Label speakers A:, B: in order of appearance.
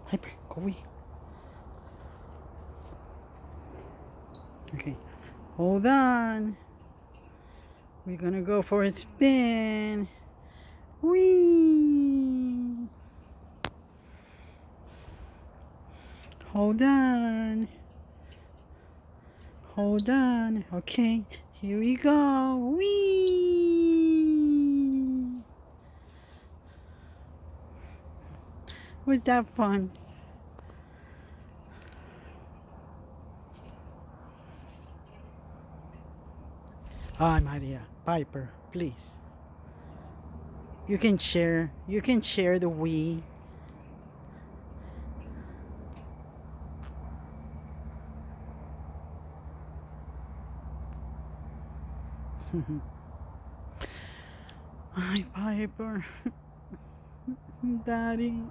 A: Piper, go away. Okay, hold on. We're gonna go for a spin. Whee! Hold on. Hold on. Okay, here we go. Whee! Was that fun? Ah, Maria, Piper, please. You can share. You can share the Wii. Hi, Piper. Daddy.